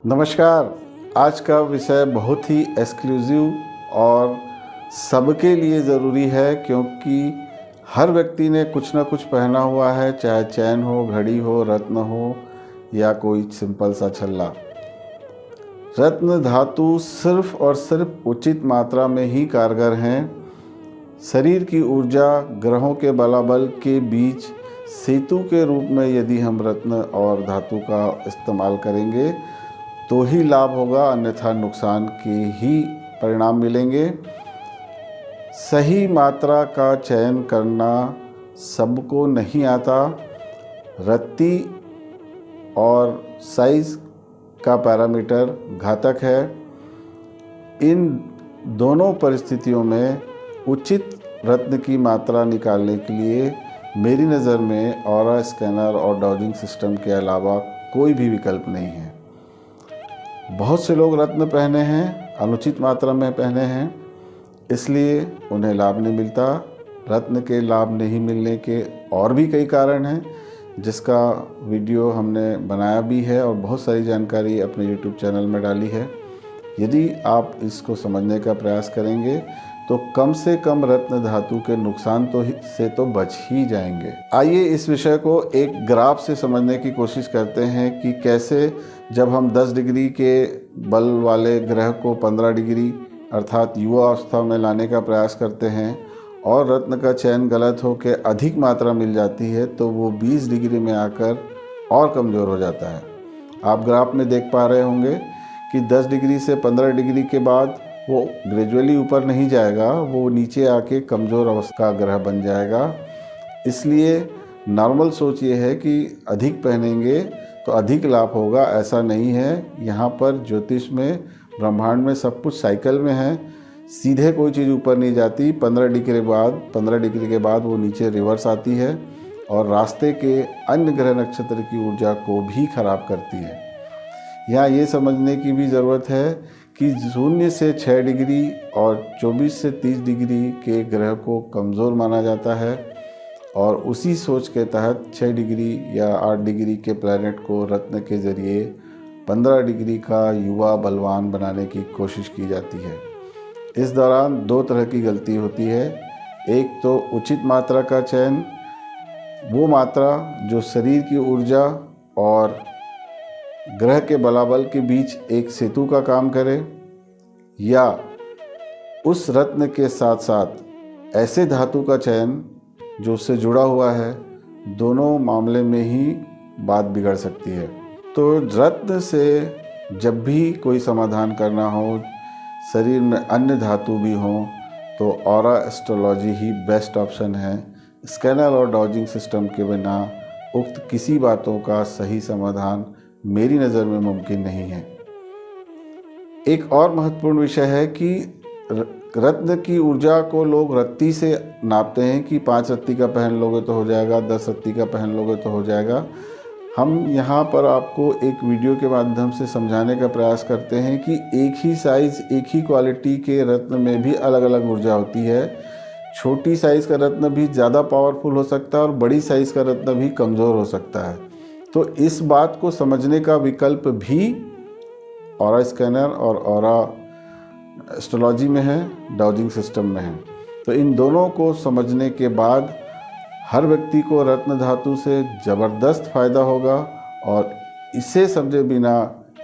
नमस्कार। आज का विषय बहुत ही एक्सक्लूसिव और सबके लिए ज़रूरी है, क्योंकि हर व्यक्ति ने कुछ ना कुछ पहना हुआ है, चाहे चैन हो, घड़ी हो, रत्न हो या कोई सिंपल सा छल्ला। रत्न धातु सिर्फ और सिर्फ उचित मात्रा में ही कारगर हैं। शरीर की ऊर्जा ग्रहों के बलाबल के बीच सेतु के रूप में यदि हम रत्न और धातु का इस्तेमाल करेंगे तो ही लाभ होगा, अन्यथा नुकसान के ही परिणाम मिलेंगे। सही मात्रा का चयन करना सबको नहीं आता। रत्ती और साइज का पैरामीटर घातक है। इन दोनों परिस्थितियों में उचित रत्न की मात्रा निकालने के लिए मेरी नज़र में ऑरा स्कैनर और डॉजिंग सिस्टम के अलावा कोई भी विकल्प नहीं है। बहुत से लोग रत्न पहने हैं, अनुचित मात्रा में पहने हैं, इसलिए उन्हें लाभ नहीं मिलता। रत्न के लाभ नहीं मिलने के और भी कई कारण हैं, जिसका वीडियो हमने बनाया भी है और बहुत सारी जानकारी अपने YouTube चैनल में डाली है। यदि आप इसको समझने का प्रयास करेंगे तो कम से कम रत्न धातु के नुकसान से तो बच ही जाएंगे। आइए इस विषय को एक ग्राफ से समझने की कोशिश करते हैं कि कैसे जब हम 10 डिग्री के बल वाले ग्रह को 15 डिग्री अर्थात युवा अवस्था में लाने का प्रयास करते हैं और रत्न का चयन गलत हो के अधिक मात्रा मिल जाती है तो वो 20 डिग्री में आकर और कमज़ोर हो जाता है। आप ग्राफ में देख पा रहे होंगे कि 10 डिग्री से 15 डिग्री के बाद वो ग्रेजुअली ऊपर नहीं जाएगा, वो नीचे आके कमज़ोर अवस्था का ग्रह बन जाएगा। इसलिए नॉर्मल सोच ये है कि अधिक पहनेंगे तो अधिक लाभ होगा, ऐसा नहीं है। यहाँ पर ज्योतिष में, ब्रह्मांड में सब कुछ साइकिल में है, सीधे कोई चीज़ ऊपर नहीं जाती। 15 डिग्री के बाद वो नीचे रिवर्स आती है और रास्ते के अन्य ग्रह नक्षत्र की ऊर्जा को भी खराब करती है। यहाँ ये समझने की भी ज़रूरत है कि 0 से 6 डिग्री और 24 से 30 डिग्री के ग्रह को कमज़ोर माना जाता है और उसी सोच के तहत 6 डिग्री या 8 डिग्री के प्लैनेट को रत्न के ज़रिए 15 डिग्री का युवा बलवान बनाने की कोशिश की जाती है। इस दौरान 2 तरह की गलती होती है। एक तो उचित मात्रा का चयन, वो मात्रा जो शरीर की ऊर्जा और ग्रह के बलाबल के बीच एक सेतु का काम करे, या उस रत्न के साथ साथ ऐसे धातु का चयन जो उससे जुड़ा हुआ है। दोनों मामले में ही बात बिगड़ सकती है। तो रत्न से जब भी कोई समाधान करना हो, शरीर में अन्य धातु भी हो, तो ऑरा एस्ट्रोलॉजी ही बेस्ट ऑप्शन है। स्कैनर और डॉजिंग सिस्टम के बिना उक्त किसी बातों का सही समाधान मेरी नज़र में मुमकिन नहीं है। एक और महत्वपूर्ण विषय है कि रत्न की ऊर्जा को लोग रत्ती से नापते हैं कि 5 रत्ती का पहन लोगे तो हो जाएगा, 10 रत्ती का पहन लोगे तो हो जाएगा। हम यहाँ पर आपको एक वीडियो के माध्यम से समझाने का प्रयास करते हैं कि एक ही साइज़, एक ही क्वालिटी के रत्न में भी अलग अलग ऊर्जा होती है। छोटी साइज़ का रत्न भी ज़्यादा पावरफुल हो सकता है और बड़ी साइज़ का रत्न भी कमज़ोर हो सकता है। तो इस बात को समझने का विकल्प भी ऑरा स्कैनर और ऑरा एस्ट्रोलॉजी में है, डॉजिंग सिस्टम में है। तो इन दोनों को समझने के बाद हर व्यक्ति को रत्न धातु से ज़बरदस्त फ़ायदा होगा और इसे समझे बिना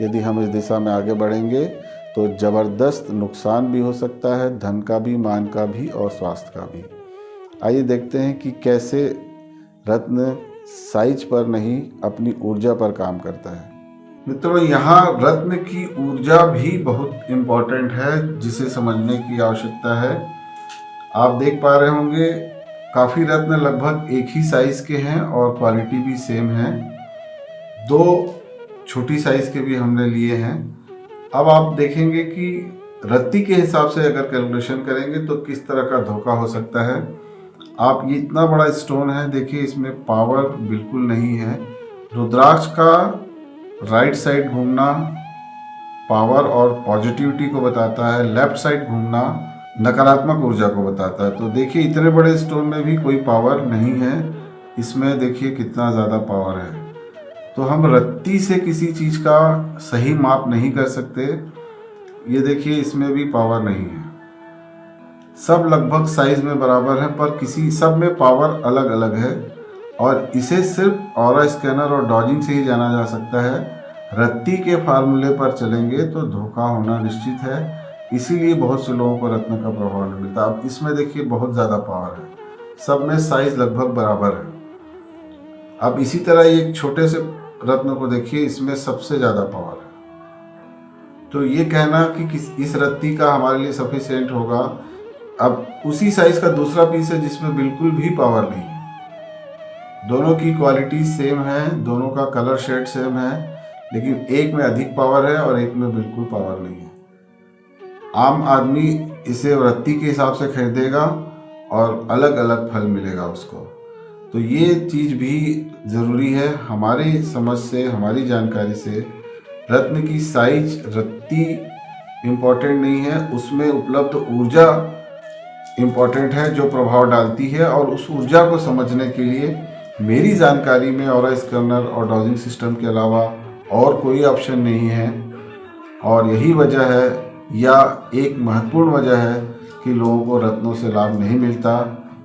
यदि हम इस दिशा में आगे बढ़ेंगे तो ज़बरदस्त नुकसान भी हो सकता है, धन का भी, मान का भी और स्वास्थ्य का भी। आइए देखते हैं कि कैसे रत्न साइज पर नहीं अपनी ऊर्जा पर काम करता है। मित्रों, यहाँ रत्न की ऊर्जा भी बहुत इम्पोर्टेंट है, जिसे समझने की आवश्यकता है। आप देख पा रहे होंगे काफ़ी रत्न लगभग एक ही साइज़ के हैं और क्वालिटी भी सेम है। 2 छोटी साइज़ के भी हमने लिए हैं। अब आप देखेंगे कि रत्ती के हिसाब से अगर कैलकुलेशन करेंगे तो किस तरह का धोखा हो सकता है। आप ये इतना बड़ा स्टोन है, देखिए इसमें पावर बिल्कुल नहीं है। रुद्राक्ष का राइट साइड घूमना पावर और पॉजिटिविटी को बताता है, लेफ्ट साइड घूमना नकारात्मक ऊर्जा को बताता है। तो देखिए इतने बड़े स्टोन में भी कोई पावर नहीं है, इसमें देखिए कितना ज़्यादा पावर है। तो हम रत्ती से किसी चीज़ का सही माप नहीं कर सकते। ये देखिए, इसमें भी पावर नहीं है, सब लगभग साइज में बराबर है, पर किसी सब में पावर अलग अलग है और इसे सिर्फ ऑरा स्कैनर और डॉजिंग से ही जाना जा सकता है। रत्ती के फार्मूले पर चलेंगे तो धोखा होना निश्चित है, इसीलिए बहुत से लोगों को रत्न का प्रभाव नहीं मिलता। अब इसमें देखिए बहुत ज़्यादा पावर है, सब में साइज लगभग बराबर है। अब इसी तरह एक छोटे से रत्न को देखिए, इसमें सबसे ज़्यादा पावर है। तो ये कहना कि इस रत्ती का हमारे लिए सफिशिएंट होगा। अब उसी साइज का दूसरा पीस है जिसमें बिल्कुल भी पावर नहीं है, दोनों की क्वालिटी सेम है, दोनों का कलर शेड सेम है, लेकिन एक में अधिक पावर है और एक में बिल्कुल पावर नहीं है। आम आदमी इसे रत्ती के हिसाब से खरीदेगा और अलग अलग फल मिलेगा उसको। तो ये चीज़ भी ज़रूरी है हमारी समझ से, हमारी जानकारी से। रत्न की साइज, रत्ती इम्पोर्टेंट नहीं है, उसमें उपलब्ध ऊर्जा इम्पोर्टेंट है जो प्रभाव डालती है। और उस ऊर्जा को समझने के लिए मेरी जानकारी में ऑरा स्कैनर और डॉजिंग सिस्टम के अलावा और कोई ऑप्शन नहीं है। और यही वजह है, या एक महत्वपूर्ण वजह है, कि लोगों को रत्नों से लाभ नहीं मिलता।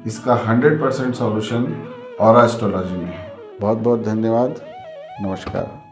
इसका 100% सॉल्यूशन ऑरा एस्ट्रोलॉजी में है। बहुत बहुत धन्यवाद। नमस्कार।